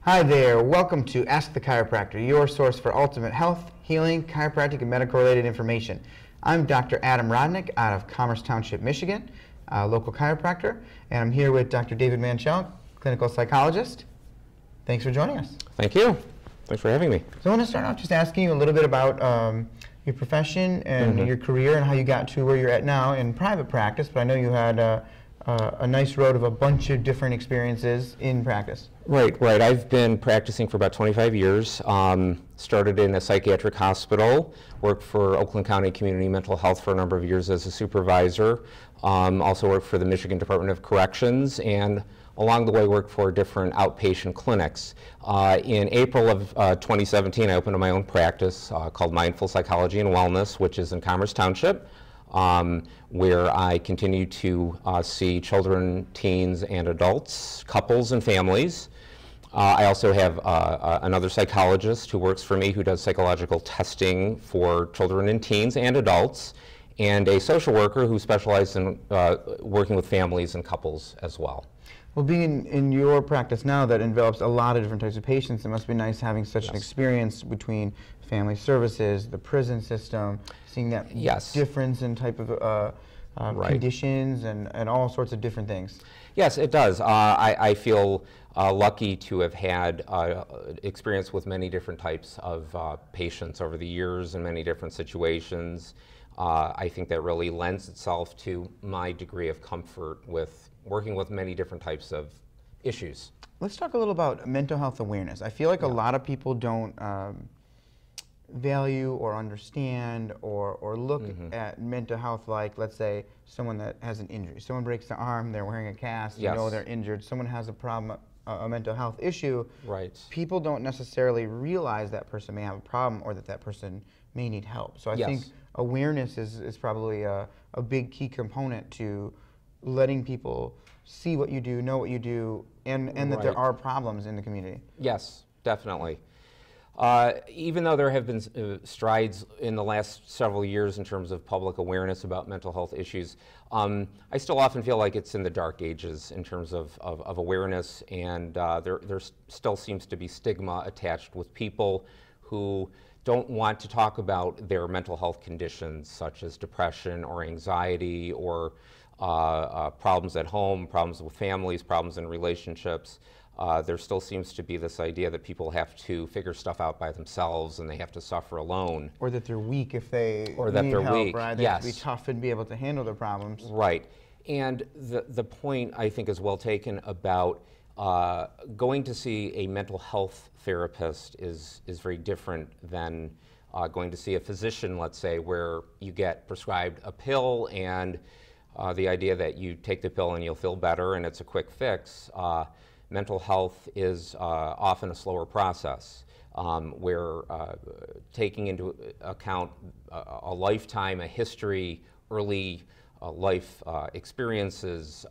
Hi there, welcome to Ask the Chiropractor, your source for ultimate health, healing, chiropractic, and medical-related information. I'm Dr. Adam Rodnick out of Commerce Township, Michigan, a local chiropractor, and I'm here with Dr. David Manchel, clinical psychologist. Thanks for joining us. Thank you. Thanks for having me. So I want to start off just asking you a little bit about your profession and your career and how you got to where you're at now in private practice, but I know you had a nice road of a bunch of different experiences in practice. Right. I've been practicing for about 25 years. Started in a psychiatric hospital, worked for Oakland County Community Mental Health for a number of years as a supervisor. Also worked for the Michigan Department of Corrections, and along the way worked for different outpatient clinics. In April of 2017, I opened my own practice called Mindful Psychology and Wellness, which is in Commerce Township, where I continue to see children, teens, and adults, couples, and families. I also have another psychologist who works for me who does psychological testing for children and teens and adults, and a social worker who specializes in working with families and couples as well. Well, being in your practice now that envelops a lot of different types of patients, it must be nice having such an experience between family services, the prison system, seeing that difference in type of conditions and all sorts of different things. Yes, it does. I feel lucky to have had experience with many different types of patients over the years in many different situations. I think that really lends itself to my degree of comfort with working with many different types of issues. Let's talk a little about mental health awareness. I feel like a lot of people don't value or understand or look at mental health like, let's say, someone that has an injury. Someone breaks their arm, they're wearing a cast, you know they're injured. Someone has a problem, a mental health issue. Right. People don't necessarily realize that person may have a problem or that that person may need help. So I think awareness is probably a big key component to letting people see what you do, know what you do, and that there are problems in the community. Yes, definitely. Even though there have been strides in the last several years in terms of public awareness about mental health issues, I still often feel like it's in the dark ages in terms of awareness, and there still seems to be stigma attached with people who don't want to talk about their mental health conditions such as depression or anxiety or problems at home, problems with families, problems in relationships. There still seems to be this idea that people have to figure stuff out by themselves and they have to suffer alone. Or that they're weak if they need help, weak. right? They have to be tough and be able to handle their problems. Right. And the point, I think, is well taken about going to see a mental health therapist is very different than going to see a physician, let's say, where you get prescribed a pill and the idea that you take the pill and you'll feel better and it's a quick fix. Mental health is often a slower process where taking into account a lifetime, a history, early life experiences,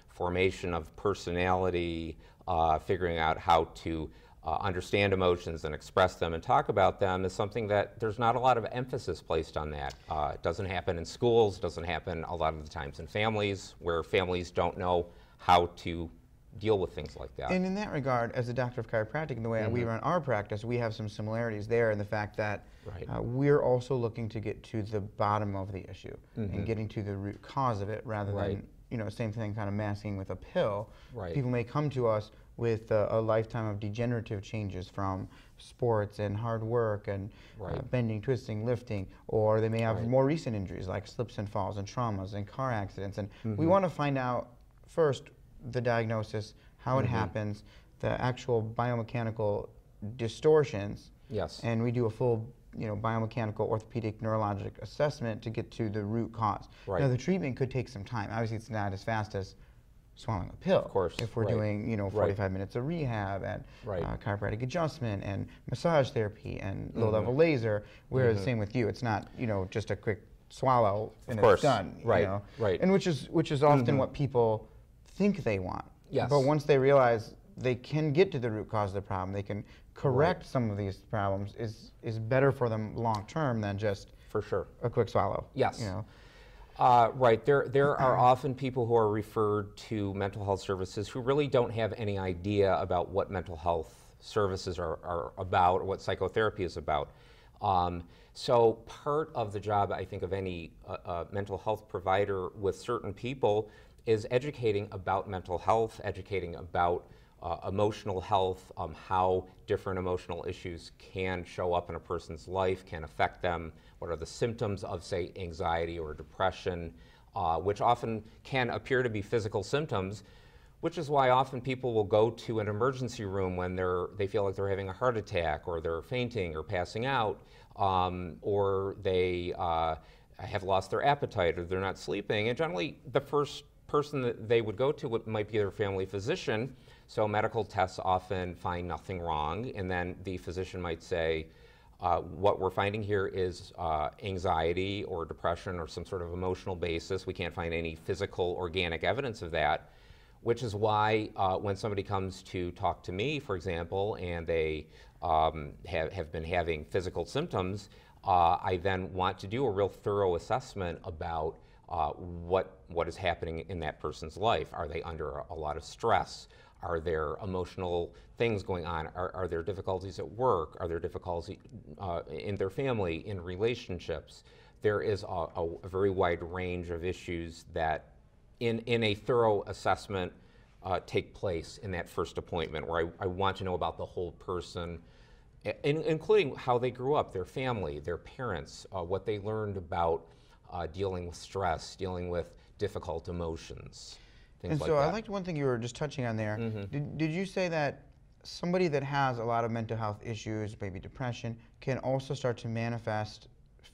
formation of personality, figuring out how to understand emotions and express them and talk about them is something that there's not a lot of emphasis placed on that. It doesn't happen in schools, doesn't happen a lot of the times in families, where families don't know how to deal with things like that. And in that regard, as a doctor of chiropractic, and the way we run our practice, we have some similarities there in the fact that we're also looking to get to the bottom of the issue and getting to the root cause of it rather than, you know, same thing kind of masking with a pill. People may come to us with a lifetime of degenerative changes from sports and hard work and bending, twisting, lifting, or they may have more recent injuries like slips and falls and traumas and car accidents. And we want to find out first the diagnosis, how it happens, the actual biomechanical distortions. And we do a full, you know, biomechanical, orthopedic, neurologic assessment to get to the root cause. Now the treatment could take some time. Obviously, it's not as fast as swallowing a pill. Of course. If we're doing, you know, 45 minutes of rehab and chiropractic adjustment and massage therapy and low-level laser, whereas same with you, it's not, you know, just a quick swallow and it's done. You know? And which is often what people think they want. But once they realize they can get to the root cause of the problem, they can correct some of these problems, is better for them long term than just a quick swallow. You know? Right. There are often people who are referred to mental health services who really don't have any idea about what mental health services are about or what psychotherapy is about. So part of the job, I think, of any mental health provider with certain people is educating about mental health, educating about emotional health, how different emotional issues can show up in a person's life, can affect them, what are the symptoms of, say, anxiety or depression, which often can appear to be physical symptoms, which is why often people will go to an emergency room when they feel like they're having a heart attack or they're fainting or passing out, or they have lost their appetite or they're not sleeping. And generally, the first person that they would go to might be their family physician. So medical tests often find nothing wrong, and then the physician might say, what we're finding here is anxiety or depression or some sort of emotional basis. We can't find any physical, organic evidence of that, which is why when somebody comes to talk to me, for example, and they have been having physical symptoms, I then want to do a real thorough assessment about what is happening in that person's life. Are they under a lot of stress? Are there emotional things going on? Are there difficulties at work? Are there difficulties in their family, in relationships? There is a very wide range of issues that in a thorough assessment take place in that first appointment, where I want to know about the whole person, including how they grew up, their family, their parents, what they learned about dealing with stress, dealing with difficult emotions. And so I liked one thing you were just touching on there. Did you say that somebody that has a lot of mental health issues, maybe depression, can also start to manifest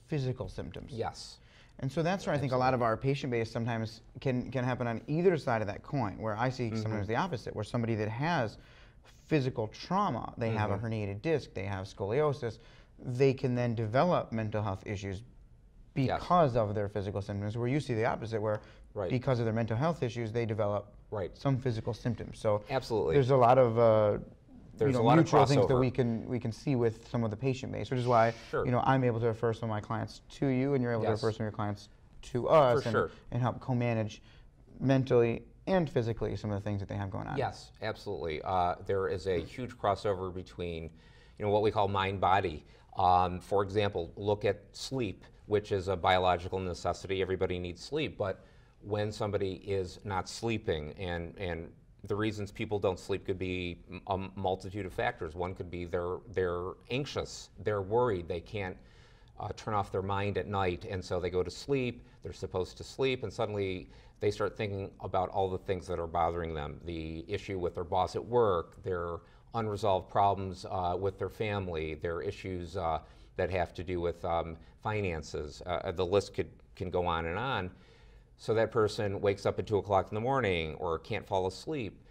physical symptoms? Yes. And so that's where I think a lot of our patient base sometimes can happen on either side of that coin, where I see sometimes the opposite, where somebody that has physical trauma, they have a herniated disc, they have scoliosis, they can then develop mental health issues because of their physical symptoms, where you see the opposite, where because of their mental health issues, they develop some physical symptoms. So absolutely, there's a lot of mutual things that we can see with some of the patient base, which is why I'm able to refer some of my clients to you, and you're able to refer some of your clients to us, and help co-manage mentally and physically some of the things that they have going on. Yes, absolutely. There is a huge crossover between what we call mind-body. For example, look at sleep, which is a biological necessity. Everybody needs sleep, but when somebody is not sleeping, and the reasons people don't sleep could be a multitude of factors. One could be they're anxious, they're worried, they can't turn off their mind at night, and so they go to sleep, they're supposed to sleep, and suddenly they start thinking about all the things that are bothering them, the issue with their boss at work, their unresolved problems with their family, their issues that have to do with finances. The list can go on and on. So that person wakes up at 2 o'clock in the morning or can't fall asleep.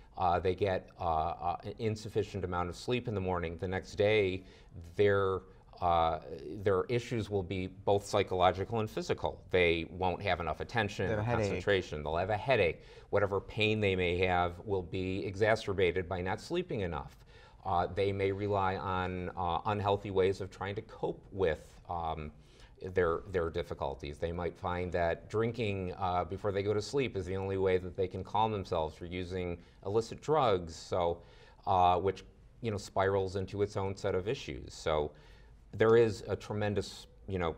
They get an insufficient amount of sleep in the morning. The next day, their issues will be both psychological and physical. They won't have enough attention or concentration. They'll have a headache. Whatever pain they may have will be exacerbated by not sleeping enough. They may rely on unhealthy ways of trying to cope with their difficulties. They might find that drinking before they go to sleep is the only way that they can calm themselves, or using illicit drugs, so which spirals into its own set of issues. So there is a tremendous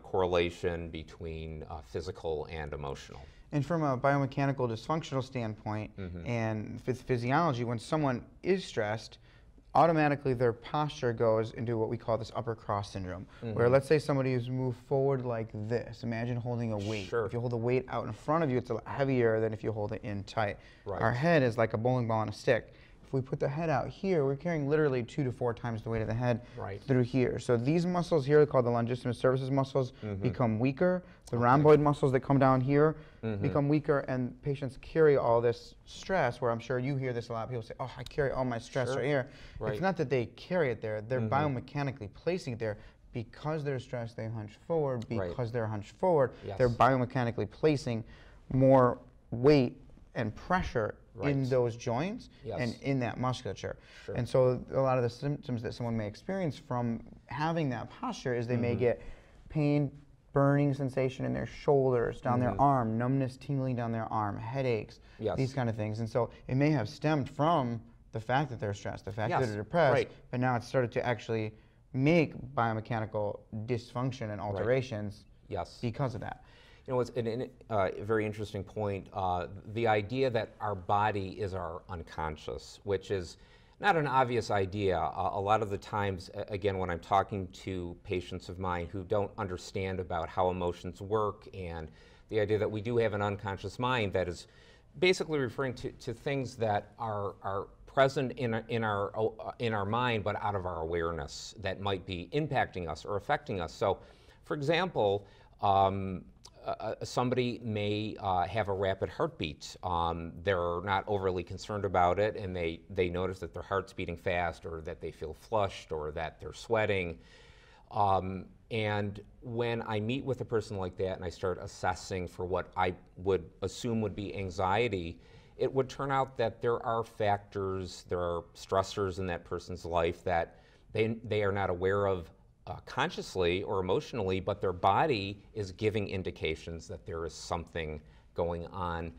correlation between physical and emotional. And from a biomechanical dysfunctional standpoint and physiology, when someone is stressed, automatically their posture goes into what we call this upper cross syndrome, where let's say somebody has moved forward like this. Imagine holding a weight. If you hold the weight out in front of you, it's a lot heavier than if you hold it in tight. Our head is like a bowling ball on a stick. If we put the head out here, we're carrying literally 2 to 4 times the weight of the head through here. So these muscles here, called the longissimus cervicis muscles, become weaker. The rhomboid muscles that come down here become weaker, and patients carry all this stress, where I'm sure you hear this a lot. People say, oh, I carry all my stress right here. It's not that they carry it there. They're biomechanically placing it there. Because they're stressed, they hunch forward. Because they're hunched forward, they're biomechanically placing more weight and pressure in those joints and in that musculature. And so a lot of the symptoms that someone may experience from having that posture is they may get pain burning sensation in their shoulders, down their arm, numbness, tingling down their arm, headaches, these kind of things. And so it may have stemmed from the fact that they're stressed, the fact that they're depressed, but now it's started to actually make biomechanical dysfunction and alterations because of that. You know, it's a very interesting point. The idea that our body is our unconscious, which is not an obvious idea. A lot of the times, again, when I'm talking to patients of mine who don't understand about how emotions work and the idea that we do have an unconscious mind that is basically referring to things that are present in our mind but out of our awareness that might be impacting us or affecting us. So, for example, somebody may have a rapid heartbeat. They're not overly concerned about it, and they notice that their heart's beating fast, or that they feel flushed, or that they're sweating. And when I meet with a person like that and I start assessing for what I would assume would be anxiety, it would turn out that there are factors, there are stressors in that person's life that they are not aware of consciously or emotionally, but their body is giving indications that there is something going on.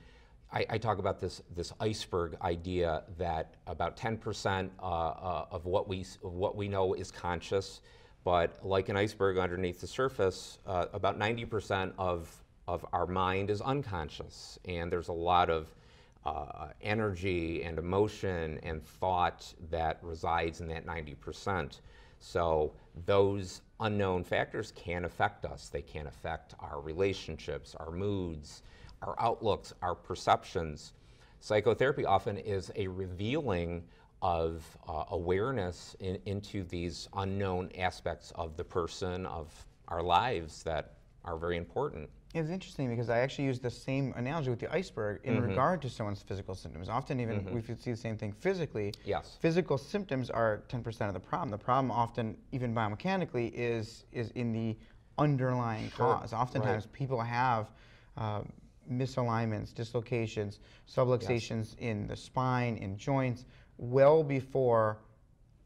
I talk about this iceberg idea that about 10% of what we know is conscious, but like an iceberg underneath the surface, about 90% of our mind is unconscious, and there's a lot of energy and emotion and thought that resides in that 90%. So those unknown factors can affect us. They can affect our relationships, our moods, our outlooks, our perceptions. Psychotherapy often is a revealing of awareness into these unknown aspects of the person, of our lives that are very important. It's interesting because I actually use the same analogy with the iceberg in regard to someone's physical symptoms. Often even we see the same thing physically. Yes. Physical symptoms are 10% of the problem. The problem often, even biomechanically, is in the underlying cause. Oftentimes people have misalignments, dislocations, subluxations in the spine, in joints, well before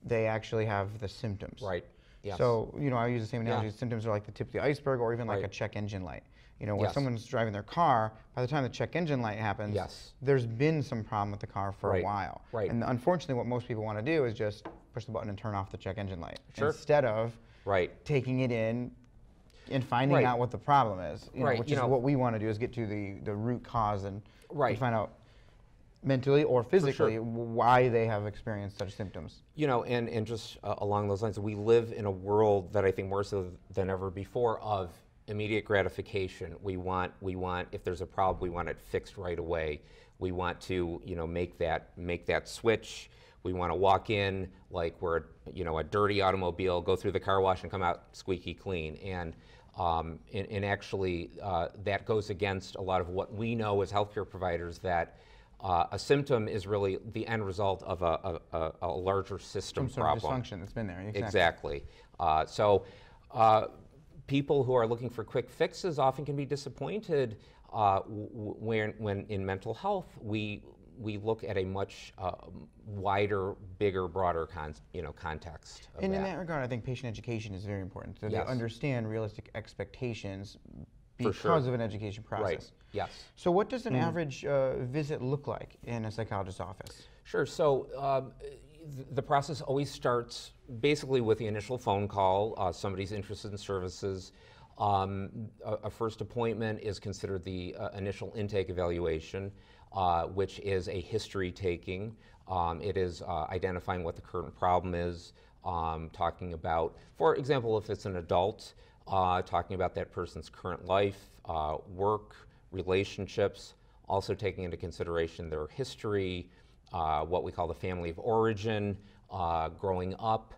they actually have the symptoms. Right. Yes. So, you know, I use the same analogy. Symptoms are like the tip of the iceberg, or even like a check engine light. You know, when someone's driving their car, by the time the check engine light happens, there's been some problem with the car for a while. And unfortunately, what most people want to do is just push the button and turn off the check engine light instead of taking it in and finding out what the problem is. You know, which is what we want to do, is get to the root cause and find out mentally or physically why they have experienced such symptoms. You know, and just along those lines, we live in a world that I think more so than ever before of immediate gratification. We want, if there's a problem, we want it fixed right away. We want to, you know, make that switch. We want to walk in like we're, you know, a dirty automobile, go through the car wash and come out squeaky clean. And actually, that goes against a lot of what we know as healthcare providers, that a symptom is really the end result of a larger system problem. Some sort of dysfunction that's been there. Exactly. People who are looking for quick fixes often can be disappointed when in mental health we look at a much wider, bigger, broader context. And in that regard, I think patient education is very important. So they understand realistic expectations because of an education process. Right. Yes. So what does an average visit look like in a psychologist's office? Sure. So the process always starts basically with the initial phone call. Somebody's interested in services. A first appointment is considered the initial intake evaluation, which is a history taking. It is identifying what the current problem is, talking about, for example, if it's an adult, talking about that person's current life, work, relationships, also taking into consideration their history, what we call the family of origin, growing up,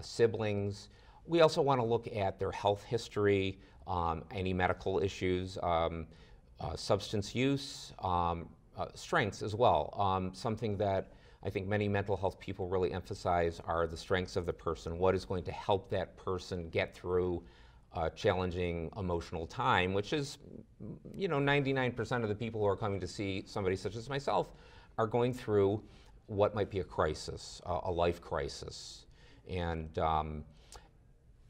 siblings. We also want to look at their health history, any medical issues, substance use, strengths as well. Something that I think many mental health people really emphasize are the strengths of the person. What is going to help that person get through a challenging emotional time, which is, you know, 99% of the people who are coming to see somebody such as myself are going through what might be a crisis, a life crisis. And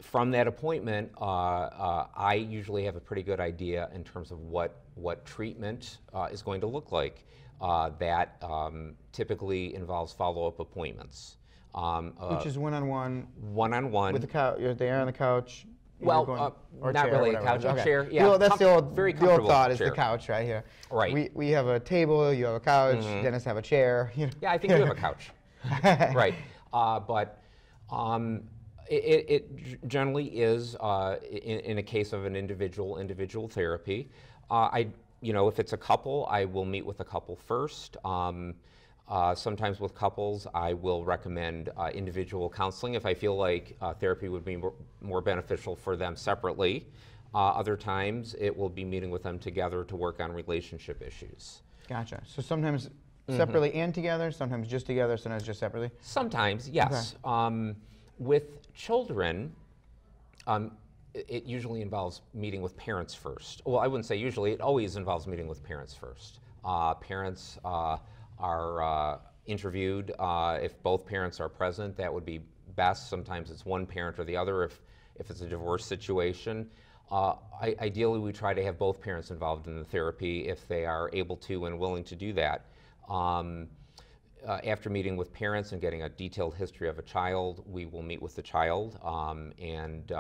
from that appointment, I usually have a pretty good idea in terms of what treatment is going to look like. That typically involves follow-up appointments. Which is one-on-one? One-on-one. With the couch, you're there on the couch? Well, or not chair, really whatever. a couch, Okay. a chair. Yeah, Well, that's the old thought is chair. the couch right here. Right. We have a table, you have a couch, Dennis have a chair. You know. Yeah, I think you have a couch. Right. But it generally is in a case of an individual therapy. If it's a couple, I will meet with a couple first. Sometimes with couples, I will recommend individual counseling if I feel like therapy would be more beneficial for them separately. Other times, it will be meeting with them together to work on relationship issues. Gotcha. So sometimes separately and together, sometimes just together, sometimes just separately? Sometimes, yes. Okay. With children, it usually involves meeting with parents first. Well, I wouldn't say usually, it always involves meeting with parents first. Parents are interviewed. If both parents are present, that would be best. Sometimes it's one parent or the other if it's a divorce situation. Ideally, we try to have both parents involved in the therapy if they are able to and willing to do that. After meeting with parents and getting a detailed history of a child, we will meet with the child, and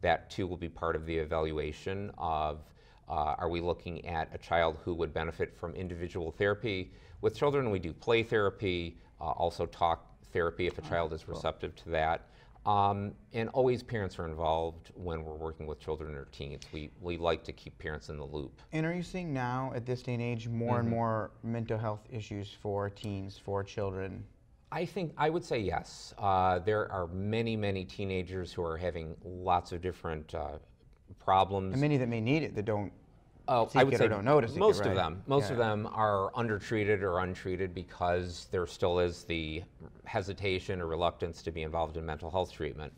that too will be part of the evaluation of are we looking at a child who would benefit from individual therapy. With children, we do play therapy, also talk therapy if a child is receptive to that. And always parents are involved when we're working with children or teens. We like to keep parents in the loop. And are you seeing now, at this day and age, more and more mental health issues for teens, for children? I would say yes. There are many teenagers who are having lots of different problems. And many that may need it that don't seek I would it say or don't notice it. Most of them. Most of them are undertreated or untreated because there still is the hesitation or reluctance to be involved in mental health treatment.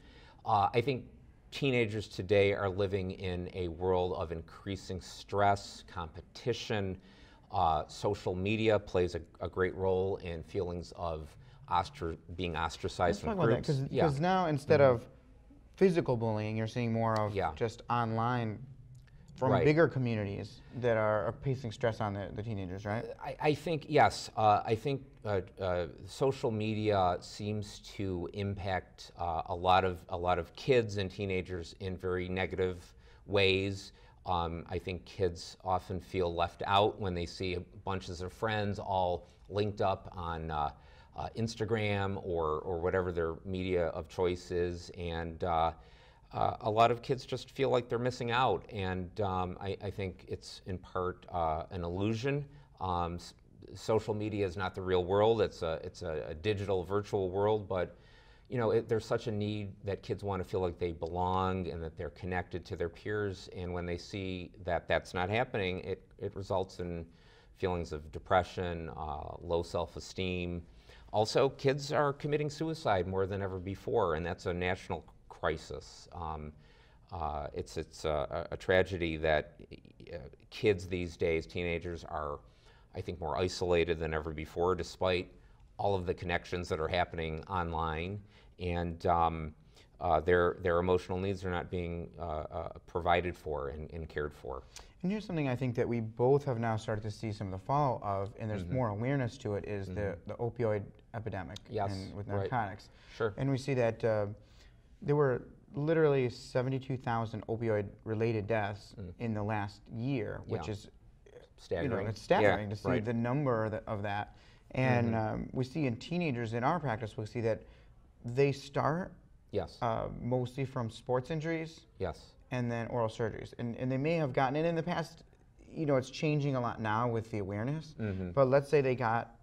I think teenagers today are living in a world of increasing stress, competition. Social media plays a great role in feelings of being ostracized from groups. Because now instead of physical bullying, you're seeing more of just online from bigger communities that are placing stress on the teenagers, right? I think, yes. I think social media seems to impact a lot of kids and teenagers in very negative ways. I think kids often feel left out when they see bunches of friends all linked up on Instagram or whatever their media of choice is, and a lot of kids just feel like they're missing out, and I think it's in part an illusion. Social media is not the real world. It's a digital, virtual world, but there's such a need that kids want to feel like they belong and that they're connected to their peers, and when they see that that's not happening, it results in feelings of depression, low self-esteem. Also, kids are committing suicide more than ever before, and that's a national crisis. It's a tragedy that kids these days, teenagers, are, I think, more isolated than ever before, despite all of the connections that are happening online, and their emotional needs are not being provided for and cared for. And here's something I think that we both have now started to see some of the fallout of, and there's more awareness to it, is the opioid epidemic with narcotics. Right. Sure. And we see that there were literally 72,000 opioid-related deaths in the last year, which is staggering. It's staggering to see the number of that. And we see in teenagers in our practice, we see that they start mostly from sports injuries and then oral surgeries. And they may have gotten it in the past. It's changing a lot now with the awareness. But let's say they got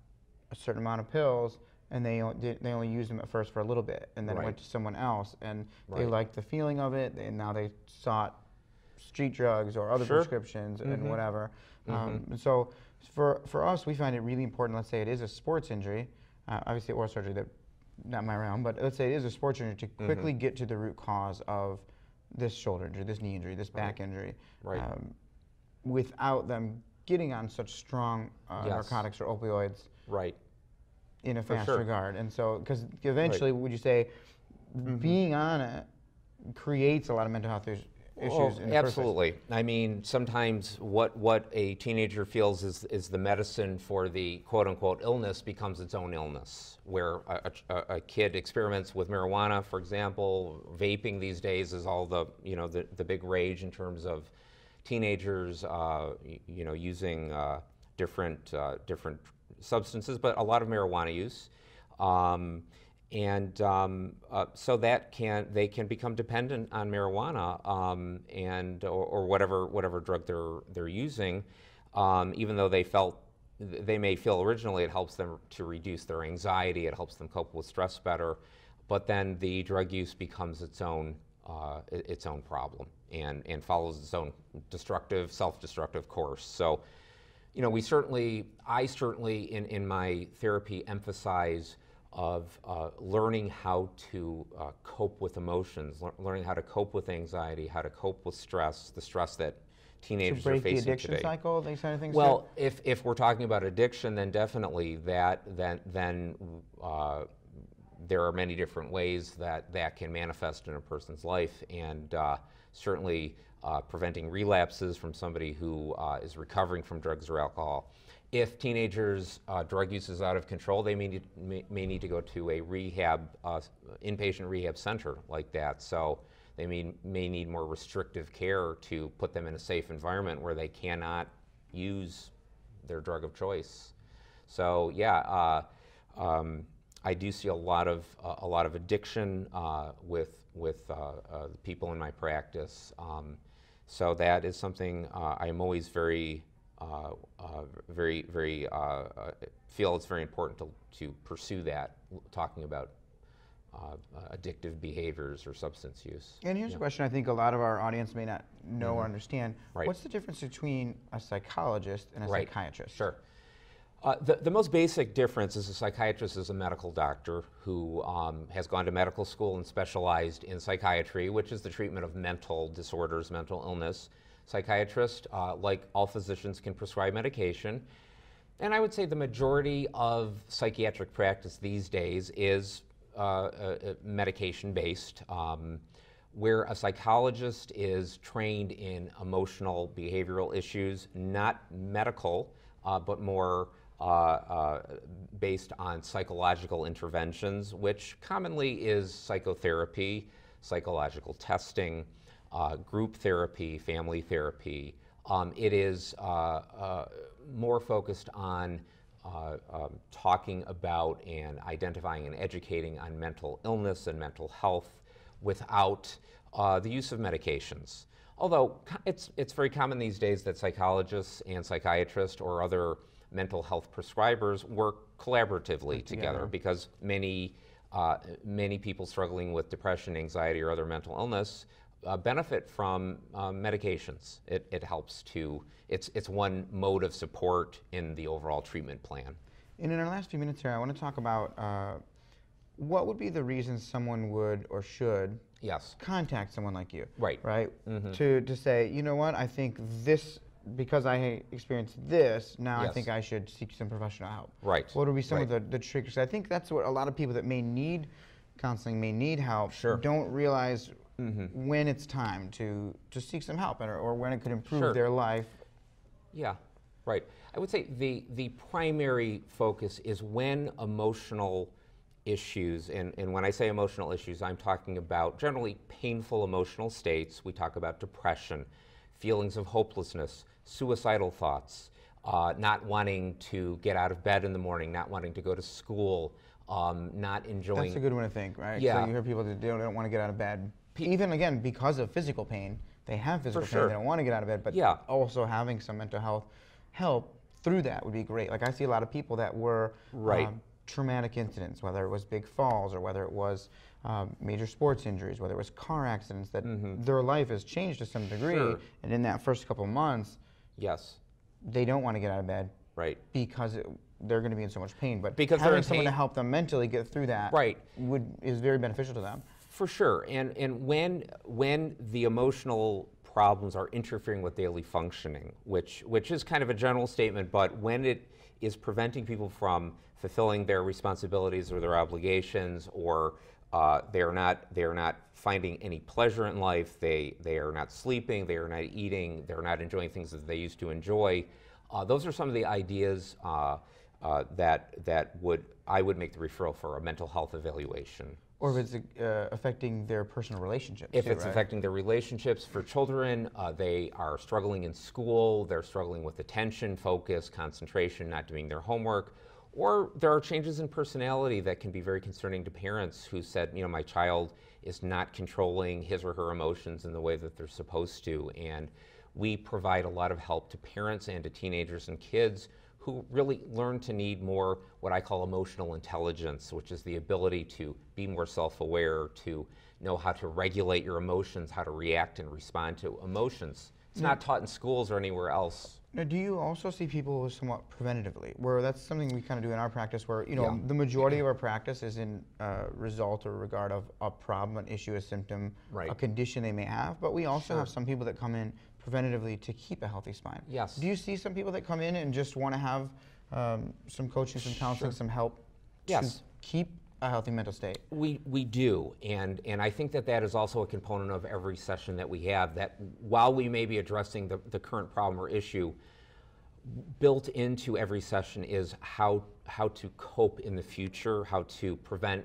a certain amount of pills and they only used them at first for a little bit, and then went to someone else, and they liked the feeling of it, and now they sought street drugs or other prescriptions and whatever. And so for us, we find it really important. Let's say it is a sports injury, obviously oral surgery, that not my realm, but let's say it is a sports injury, to quickly get to the root cause of this shoulder injury, this knee injury, this back injury, without them getting on such strong narcotics or opioids. In a fast regard. And so, because eventually, would you say, being on it creates a lot of mental health issues in the first place. Absolutely. I mean, sometimes what a teenager feels is the medicine for the quote-unquote illness becomes its own illness, where a kid experiments with marijuana, for example. Vaping these days is all the big rage in terms of teenagers using different substances, but a lot of marijuana use. So that they can become dependent on marijuana or whatever drug they're using, even though they may feel originally it helps them to reduce their anxiety, it helps them cope with stress better, but then the drug use becomes its own problem and follows its own self-destructive course. So, I certainly in my therapy emphasize of learning how to cope with emotions, learning how to cope with anxiety, how to cope with stress, the stress that teenagers are facing today. To break the addiction cycle, these kind of things? Well, if we're talking about addiction, then definitely then there are many different ways that can manifest in a person's life, and certainly preventing relapses from somebody who is recovering from drugs or alcohol. If teenagers' drug use is out of control, they may need to go to a inpatient rehab center like that. So they may need more restrictive care to put them in a safe environment where they cannot use their drug of choice. So yeah, I do see a lot of addiction with people in my practice. So that is something I'm always very feel it's very important to pursue that, talking about addictive behaviors or substance use. And here's a question I think a lot of our audience may not know or understand. Right. What's the difference between a psychologist and a psychiatrist? Sure. The most basic difference is a psychiatrist is a medical doctor who has gone to medical school and specialized in psychiatry, which is the treatment of mental disorders, mental illness. Psychiatrist, like all physicians, can prescribe medication. And I would say the majority of psychiatric practice these days is medication-based, where a psychologist is trained in emotional behavioral issues, not medical, but more based on psychological interventions, which commonly is psychotherapy, psychological testing, group therapy, family therapy. It is more focused on talking about and identifying and educating on mental illness and mental health without the use of medications. Although it's very common these days that psychologists and psychiatrists or other mental health prescribers work collaboratively together, because many people struggling with depression, anxiety, or other mental illness benefit from medications. It helps it's one mode of support in the overall treatment plan. And in our last few minutes here, I want to talk about what would be the reasons someone would or should contact someone like you. Right. Mm-hmm. To say, you know what, I think this, because I experienced this, now I think I should seek some professional help. Right. What would be some of the triggers? I think that's what a lot of people that may need counseling, may need help, don't realize when it's time to seek some help, or when it could improve their life. Yeah, right. I would say the primary focus is when emotional issues, and when I say emotional issues, I'm talking about generally painful emotional states. We talk about depression, feelings of hopelessness, suicidal thoughts, not wanting to get out of bed in the morning, not wanting to go to school, not enjoying... That's a good one to think, right? Yeah. So you hear people that they don't want to get out of bed, even again because of physical pain. They have physical pain, they don't want to get out of bed, but also having some mental health help through that would be great. Like I see a lot of people that were traumatic incidents, whether it was big falls or whether it was major sports injuries, whether it was car accidents, that their life has changed to some degree, and in that first couple of months, they don't want to get out of bed, because they're going to be in so much pain. But because having someone to help them mentally get through that is very beneficial to them. For sure, and when the emotional problems are interfering with daily functioning, which is kind of a general statement, but when it is preventing people from fulfilling their responsibilities or their obligations, or They are not finding any pleasure in life. They are not sleeping. They are not eating. They're not enjoying things that they used to enjoy. Those are some of the ideas that I would make the referral for a mental health evaluation. Or if it's affecting their personal relationships. If too, it's right? affecting their relationships, for children, they are struggling in school, they're struggling with attention, focus, concentration, not doing their homework, or there are changes in personality that can be very concerning to parents who said, you know, my child is not controlling his or her emotions in the way that they're supposed to. And we provide a lot of help to parents and to teenagers and kids who really learn to need more what I call emotional intelligence, which is the ability to be more self-aware, to know how to regulate your emotions, how to react and respond to emotions. It's not taught in schools or anywhere else. Now, do you also see people somewhat preventatively, where that's something we kind of do in our practice, where the majority of our practice is in result or regard of a problem, an issue, a symptom, a condition they may have, but we also have some people that come in preventatively to keep a healthy spine. Yes. Do you see some people that come in and just want to have some coaching, some counseling, some help to keep a healthy mental state? We do, and I think that is also a component of every session that we have, that while we may be addressing the current problem or issue, built into every session is how to cope in the future, how to prevent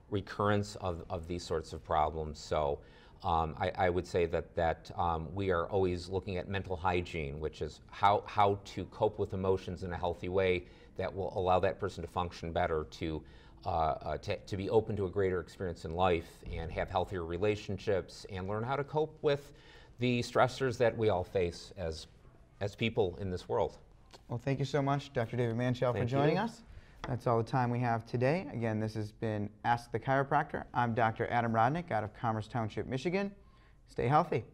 recurrence of these sorts of problems. So I would say that we are always looking at mental hygiene, which is how to cope with emotions in a healthy way that will allow that person to function better, to be open to a greater experience in life and have healthier relationships and learn how to cope with the stressors that we all face as people in this world. Well, thank you so much, Dr. David Manchel, for joining us. That's all the time we have today. Again, this has been Ask the Chiropractor. I'm Dr. Adam Rodnick out of Commerce Township, Michigan. Stay healthy.